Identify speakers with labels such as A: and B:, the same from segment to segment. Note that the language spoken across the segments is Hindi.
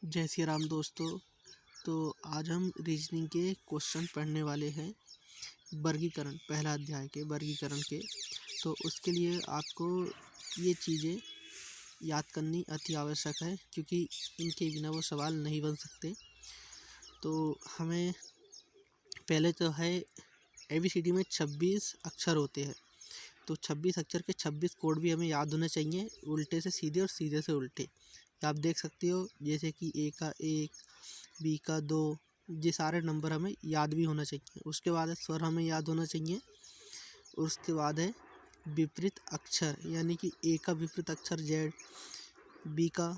A: जय श्री राम दोस्तों। तो आज हम रीजनिंग के क्वेश्चन पढ़ने वाले हैं, वर्गीकरण, पहला अध्याय के वर्गीकरण के। तो उसके लिए आपको ये चीज़ें याद करनी अति आवश्यक है, क्योंकि इनके बिना वो सवाल नहीं बन सकते। तो हमें पहले तो है ABCD में 26 अक्षर होते हैं, तो 26 अक्षर के 26 कोड भी हमें याद होने चाहिए, उल्टे से सीधे और सीधे से उल्टे। आप देख सकते हो, जैसे कि A का 1, B का 2, ये सारे नंबर हमें याद भी होना चाहिए। उसके बाद है स्वर हमें याद होना चाहिए। उसके बाद है विपरीत अक्षर, यानी कि A का विपरीत अक्षर Z, B का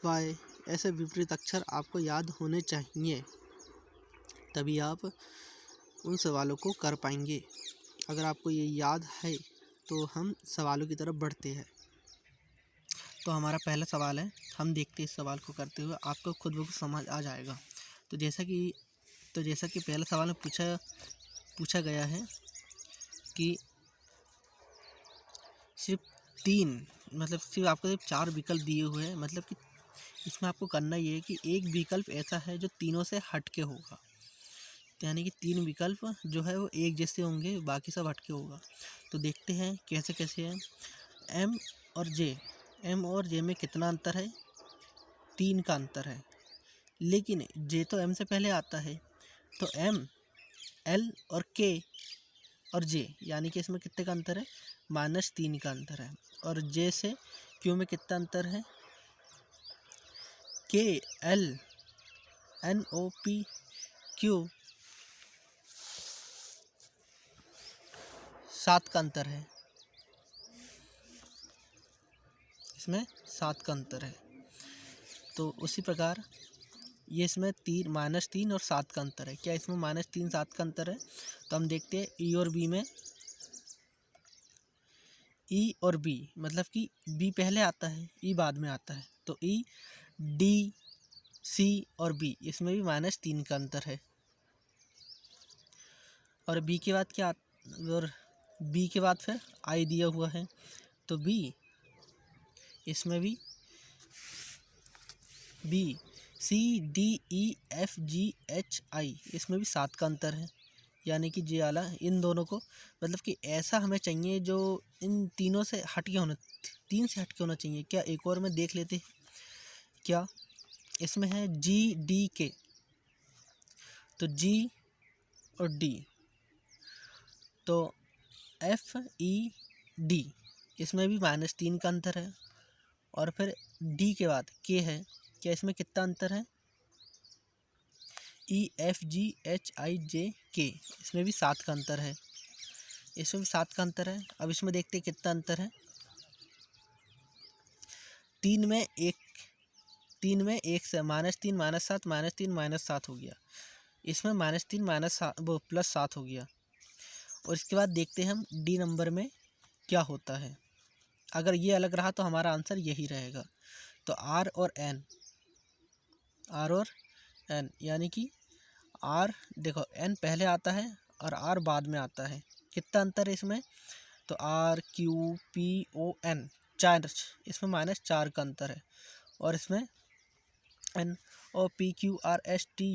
A: Y, ऐसे विपरीत अक्षर आपको याद होने चाहिए, तभी आप उन सवालों को कर पाएंगे। अगर आपको ये याद है तो हम सवालों की तरफ बढ़ते हैं। तो हमारा पहला सवाल है, हम देखते हैं इस सवाल को करते हुए, आपको खुद ब खुद समझ आ जाएगा। तो जैसा कि पहला सवाल में पूछा गया है कि सिर्फ आपको सिर्फ 4 विकल्प दिए हुए हैं। मतलब कि इसमें आपको करना ये है कि एक विकल्प ऐसा है जो तीनों से हटके होगा, यानी कि 3 विकल्प जो है वो एक जैसे होंगे, बाकी सब हटके होगा। तो देखते हैं कैसे कैसे है। एम और जे में कितना अंतर है? 3 का अंतर है, लेकिन जे तो एम से पहले आता है, तो एम, एल और के और जे, यानी कि इसमें कितने का अंतर है? -3 का अंतर है। और जे से क्यू में कितना अंतर है? के, L, N, O, P, Q, 7 का अंतर है। इसमें 7 का अंतर है। तो उसी प्रकार ये इसमें -3 और 7 का अंतर है। क्या इसमें -3 7 का अंतर है? तो हम देखते हैं ई और बी में। ई और बी मतलब कि बी पहले आता है, ई बाद में आता है। तो ई, डी, सी और बी, इसमें भी -3 का अंतर है। और बी के बाद और बी के बाद फिर आई दिया हुआ है, तो बी, इसमें भी बी, सी, डी, ई, एफ, जी, एच, आई, इसमें भी 7 का अंतर है। यानी कि जे वाला इन दोनों को, मतलब कि ऐसा हमें चाहिए जो इन तीनों से हटके होना, 3 से हटके होना चाहिए। क्या एक और में देख लेते हैं क्या? इसमें है जी, डी, के, तो जी और डी, तो एफ, ई, डी, इसमें भी -3 का अंतर है। और फिर डी के बाद के है, क्या इसमें कितना अंतर है? ई, एफ, जी, एच, आई, जे, के, इसमें भी 7 का अंतर है। इसमें भी 7 का अंतर है। अब इसमें देखते हैं कितना अंतर है। 3 में 1 से -3 -7 -3 -7 हो गया। इसमें -3 +7 हो गया। और इसके बाद देखते हैं हम डी नंबर में क्या होता है। अगर ये अलग रहा तो हमारा आंसर यही रहेगा। तो आर और एन, यानी कि आर, देखो एन पहले आता है और आर बाद में आता है। कितना अंतर है इसमें? तो R, Q, P, O, N, 4, इसमें -4 का अंतर है। और इसमें N, O, P, Q, R, S, T,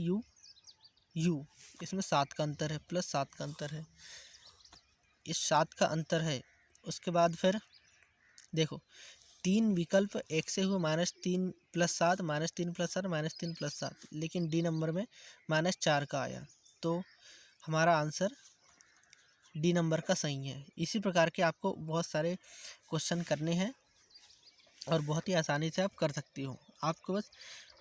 A: U, इसमें 7 का अंतर है, +7 का अंतर है। इस 7 का अंतर है। उसके बाद फिर देखो 3 विकल्प एक से हुए, -3 + 7 -3 + 7 -3 + 7, लेकिन डी नंबर में -4 का आया। तो हमारा आंसर डी नंबर का सही है। इसी प्रकार के आपको बहुत सारे क्वेश्चन करने हैं और बहुत ही आसानी से आप कर सकते हो। आपको बस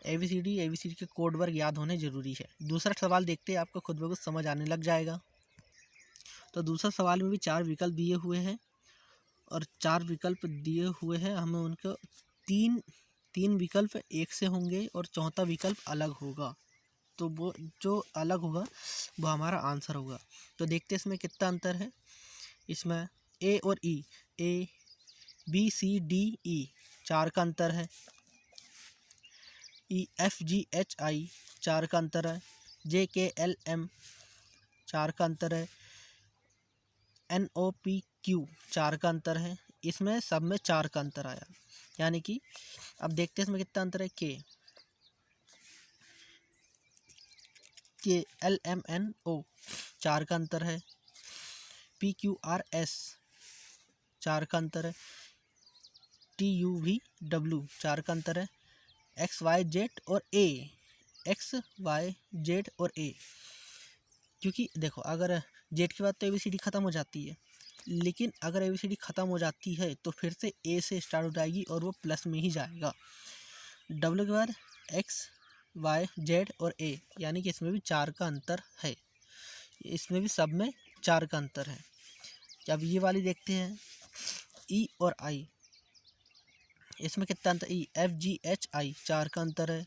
A: ABCD के कोड वर्ग याद होने ज़रूरी है। दूसरा सवाल देखते हैं, आपको खुद ब खुद समझ आने लग जाएगा। तो दूसरा सवाल में भी 4 विकल्प दिए हुए हैं, और 4 विकल्प दिए हुए हैं हमें, उनको तीन विकल्प एक से होंगे और चौथा विकल्प अलग होगा। तो वो जो अलग होगा वो हमारा आंसर होगा। तो देखते हैं इसमें कितना अंतर है। इसमें ए और ई, ए, बी, सी, डी, ई, 4 का अंतर है। ई, एफ, जी, एच, आई, 4 का अंतर है। जे, के, एल, एम, 4 का अंतर है। एन, ओ, पी, क्यू, 4 का अंतर है। इसमें सब में 4 का अंतर आया। यानी कि अब देखते हैं इसमें कितना अंतर है। के, SKLMNO 4 का अंतर है, PQRS 4 का अंतर है, TUVW 4 का अंतर है, XYZ और A, क्योंकि देखो अगर जेड के बाद तो ABCD ख़त्म हो जाती है, लेकिन अगर ABCD ख़त्म हो जाती है तो फिर से A से स्टार्ट हो जाएगी और वो प्लस में ही जाएगा। W के बाद XYZ और A, यानी कि इसमें भी 4 का अंतर है, इसमें भी सब में 4 का अंतर है। अब ये वाली देखते हैं E और I, इसमें कितना अंतर, EFGHI 4 का अंतर है,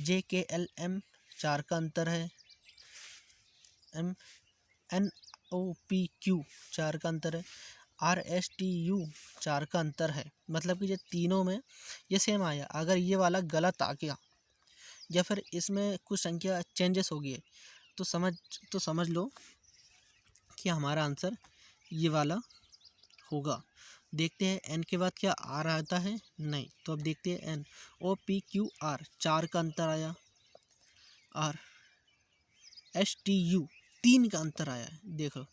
A: JKLM 4 का अंतर है, NOPQ 4 का अंतर है, RSTU 4 का अंतर है। मतलब कि ये तीनों में ये सेम आया। अगर ये वाला गलत आ गया या फिर इसमें कुछ संख्या चेंजेस हो गई तो समझ लो कि हमारा आंसर ये वाला होगा। देखते हैं एन के बाद क्या आर आता है, नहीं, तो अब देखते हैं एन। OPQR 4 का अंतर आया, R STU 3 का अंतर आया, देखो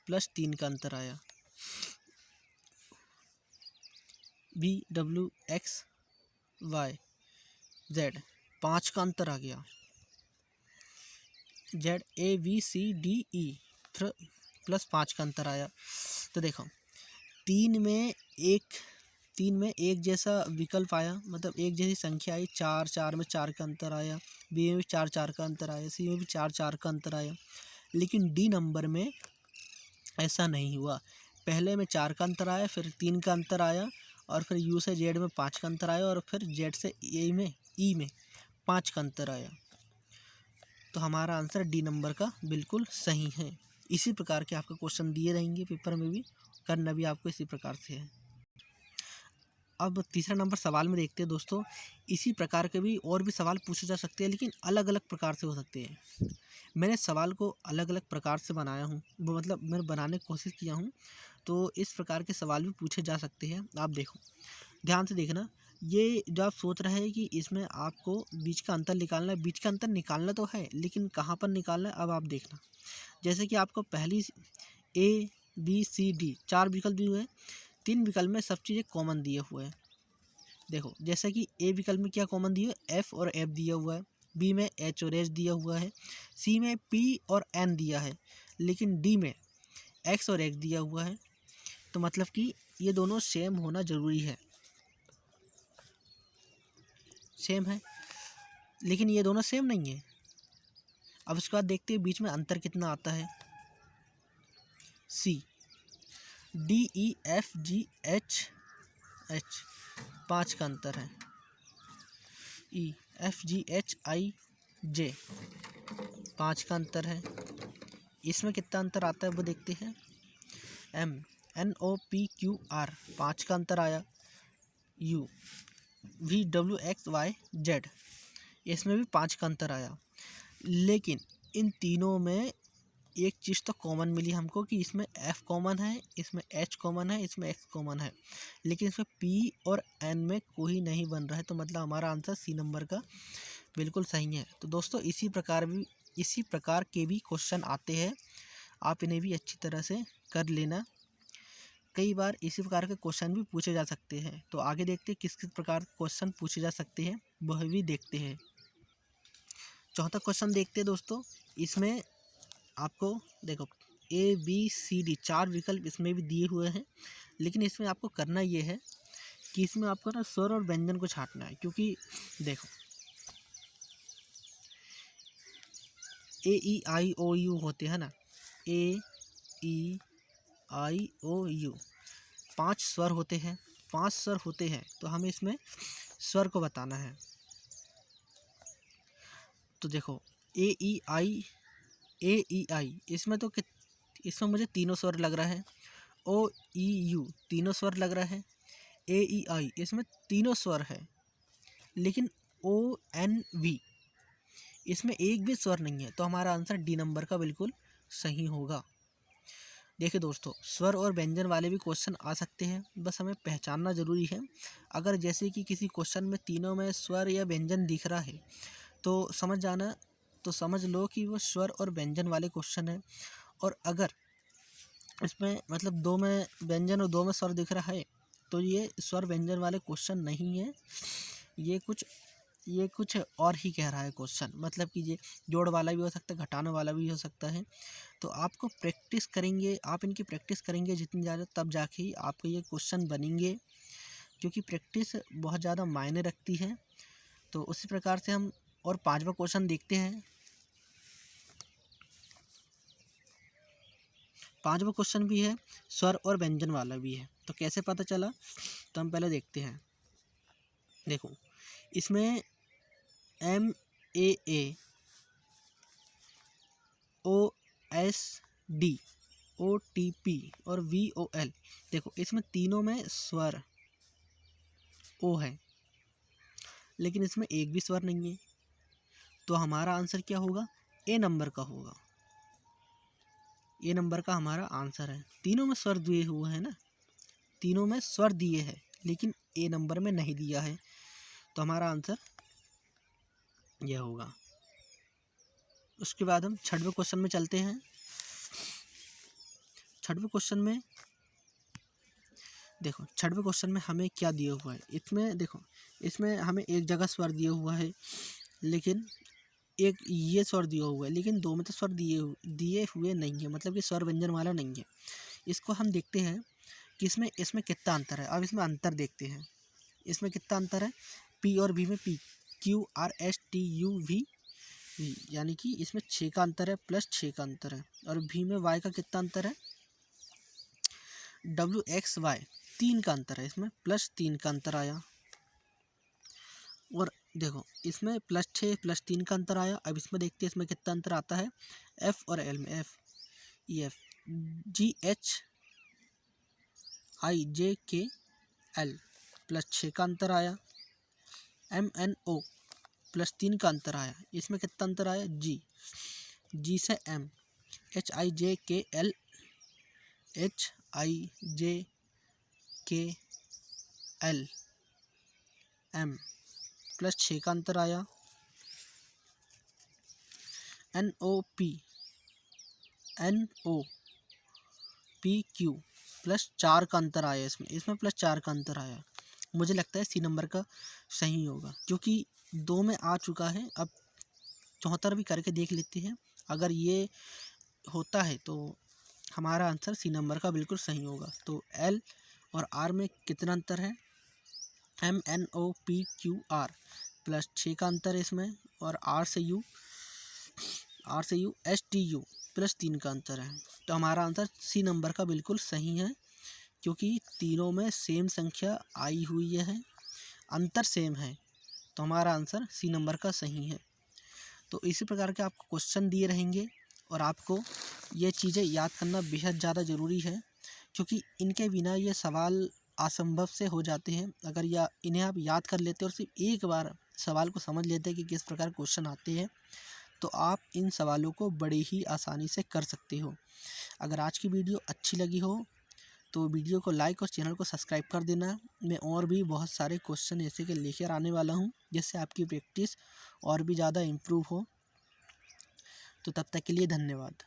A: +3 का अंतर आया, BWXYZ 5 का अंतर आ गया, ZABCDE +5 का अंतर आया। तो देखो तीन में एक जैसा विकल्प आया, मतलब एक जैसी संख्या आई, 4 में 4 का अंतर आया, बी में भी 4 का अंतर आया, सी में भी 4 का अंतर आया। लेकिन डी नंबर में ऐसा नहीं हुआ। पहले में 4 का अंतर आया, फिर 3 का अंतर आया, और फिर यू से जेड में 5 का अंतर आया, और फिर जेड से ई में 5 का अंतर आया। तो हमारा आंसर डी नंबर का बिल्कुल सही है। इसी प्रकार के आपके क्वेश्चन दिए रहेंगे पेपर में भी, करना भी आपको इसी प्रकार से है। अब तीसरा नंबर सवाल में देखते हैं दोस्तों। इसी प्रकार के भी और भी सवाल पूछे जा सकते हैं, लेकिन अलग अलग प्रकार से हो सकते हैं। मैंने सवाल को अलग अलग प्रकार से बनाया हूँ, वो मतलब मैं बनाने की कोशिश किया हूँ, तो इस प्रकार के सवाल भी पूछे जा सकते हैं। आप देखो, ध्यान से देखना। ये जो आप सोच रहे हैं कि इसमें आपको बीच का अंतर निकालना है, बीच का अंतर निकालना तो है, लेकिन कहाँ पर निकालना है अब आप देखना। जैसे कि आपको पहली ABCD 4 विकल्प दिए हुए हैं, 3 विकल्प में सब चीज़ें कॉमन दिए हुए हैं। देखो जैसे कि ए विकल्प में क्या कॉमन दिया है, F और F दिया हुआ है, बी में H और H दिया हुआ है, सी में P और N दिया है, लेकिन डी में X और X दिया हुआ है। तो मतलब कि ये दोनों सेम होना ज़रूरी है, सेम है, लेकिन ये दोनों सेम नहीं है। अब उसके बाद देखते हैं बीच में अंतर कितना आता है। C DEFGH 5 का अंतर है, EFGHIJ 5 का अंतर है। इसमें कितना अंतर आता है वो देखते हैं। NOPQR 5 का अंतर आया, VWXYZ इसमें भी 5 का अंतर आया। लेकिन इन तीनों में एक चीज़ तो कॉमन मिली हमको कि इसमें F कॉमन है, इसमें H कॉमन है, इसमें X कॉमन है, लेकिन इसमें P और N में कोई नहीं बन रहा है। तो मतलब हमारा आंसर सी नंबर का बिल्कुल सही है। तो दोस्तों इसी प्रकार के भी क्वेश्चन आते हैं, आप इन्हें भी अच्छी तरह से कर लेना। कई बार इसी प्रकार के क्वेश्चन भी पूछे जा सकते हैं। तो आगे देखते हैं किस किस प्रकार के क्वेश्चन पूछे जा सकते हैं, वह भी देखते हैं। चौथा क्वेश्चन देखते हैं दोस्तों। इसमें आपको देखो ABCD 4 विकल्प इसमें भी दिए हुए हैं, लेकिन इसमें आपको करना ये है कि इसमें आपको ना स्वर और व्यंजन को छांटना है। क्योंकि देखो AEIOU होते हैं ना, AEIOU 5 स्वर होते हैं, 5 स्वर होते हैं, तो हमें इसमें स्वर को बताना है। तो देखो AEI इसमें तो इसमें मुझे तीनों स्वर लग रहा है, OEU तीनों स्वर लग रहा है, AEI इसमें तीनों स्वर है, लेकिन ONV इसमें एक भी स्वर नहीं है। तो हमारा आंसर डी नंबर का बिल्कुल सही होगा। देखिए दोस्तों, स्वर और व्यंजन वाले भी क्वेश्चन आ सकते हैं, बस हमें पहचानना ज़रूरी है। अगर जैसे कि किसी क्वेश्चन में तीनों में स्वर या व्यंजन दिख रहा है तो समझ जाना तो समझ लो कि वो स्वर और व्यंजन वाले क्वेश्चन है। और अगर इसमें मतलब 2 में व्यंजन और 2 में स्वर दिख रहा है तो ये स्वर व्यंजन वाले क्वेश्चन नहीं है, ये कुछ और ही कह रहा है क्वेश्चन। मतलब कि ये जोड़ वाला भी हो सकता है, घटाने वाला भी हो सकता है। तो आपको प्रैक्टिस करेंगे, आप इनकी प्रैक्टिस करेंगे जितनी ज़्यादा, तब जाके ही आपको ये क्वेश्चन बनेंगे, क्योंकि प्रैक्टिस बहुत ज़्यादा मायने रखती है। तो उसी प्रकार से हम और 5वां क्वेश्चन देखते हैं। 5वां क्वेश्चन भी है, स्वर और व्यंजन वाला भी है। तो कैसे पता चला, तो हम पहले देखते हैं। देखो इसमें MAA, OSD, OTP और VOL, देखो इसमें तीनों में स्वर ओ है, लेकिन इसमें एक भी स्वर नहीं है। तो हमारा आंसर क्या होगा, ए नंबर का होगा। ए नंबर का हमारा आंसर है। तीनों में स्वर दिए हुए हैं ना, तीनों में स्वर दिए हैं, लेकिन ए नंबर में नहीं दिया है। तो हमारा आंसर यह होगा। उसके बाद हम 6वें क्वेश्चन में चलते हैं। 6वें क्वेश्चन में देखो, 6वें क्वेश्चन में हमें क्या दिया हुआ है। इसमें देखो, इसमें हमें एक जगह स्वर दिया हुआ है, लेकिन एक ये स्वर दिया हुआ है, लेकिन 2 में तो स्वर दिए हुए नहीं है, मतलब कि स्वर व्यंजन वाला नहीं है। इसको हम देखते हैं कि इसमें कितना अंतर है। अब इसमें अंतर देखते हैं, इसमें कितना अंतर है। P और V में P, Q R S T U V, यानी कि इसमें 6 का अंतर है, प्लस 6 का अंतर है। और V में Y का कितना अंतर है, W X Y, 3 का अंतर है, इसमें प्लस 3 का अंतर आया। और देखो इसमें +6 +3 का अंतर आया। अब इसमें देखते हैं इसमें कितना अंतर आता है। F और L में F E F G H I J K L, +6 का अंतर आया। M N O, +3 का अंतर आया। इसमें कितना अंतर आया, G से M, H I J K L, H I J K L M, +6 का अंतर आया। N O P P Q, +4 का अंतर आया। इसमें +4 का अंतर आया। मुझे लगता है C नंबर का सही होगा, क्योंकि 2 में आ चुका है। अब 74 भी करके देख लेते हैं। अगर ये होता है तो हमारा आंसर C नंबर का बिल्कुल सही होगा। तो L और R में कितना अंतर है, M N O P Q R, +6 का अंतर है इसमें। और R से U S T U, +3 का अंतर है। तो हमारा आंसर C नंबर का बिल्कुल सही है, क्योंकि तीनों में सेम संख्या आई हुई है, अंतर सेम है। तो हमारा आंसर C नंबर का सही है। तो इसी प्रकार के आपको क्वेश्चन दिए रहेंगे, और आपको ये चीज़ें याद करना बेहद ज़्यादा ज़रूरी है, क्योंकि इनके बिना ये सवाल असंभव से हो जाते हैं। अगर इन्हें आप याद कर लेते और सिर्फ एक बार सवाल को समझ लेते कि किस प्रकार क्वेश्चन आते हैं, तो आप इन सवालों को बड़े ही आसानी से कर सकते हो। अगर आज की वीडियो अच्छी लगी हो तो वीडियो को लाइक और चैनल को सब्सक्राइब कर देना। मैं और भी बहुत सारे क्वेश्चन ऐसे के लेकर आने वाला हूँ, जिससे आपकी प्रैक्टिस और भी ज़्यादा इम्प्रूव हो। तो तब तक के लिए धन्यवाद।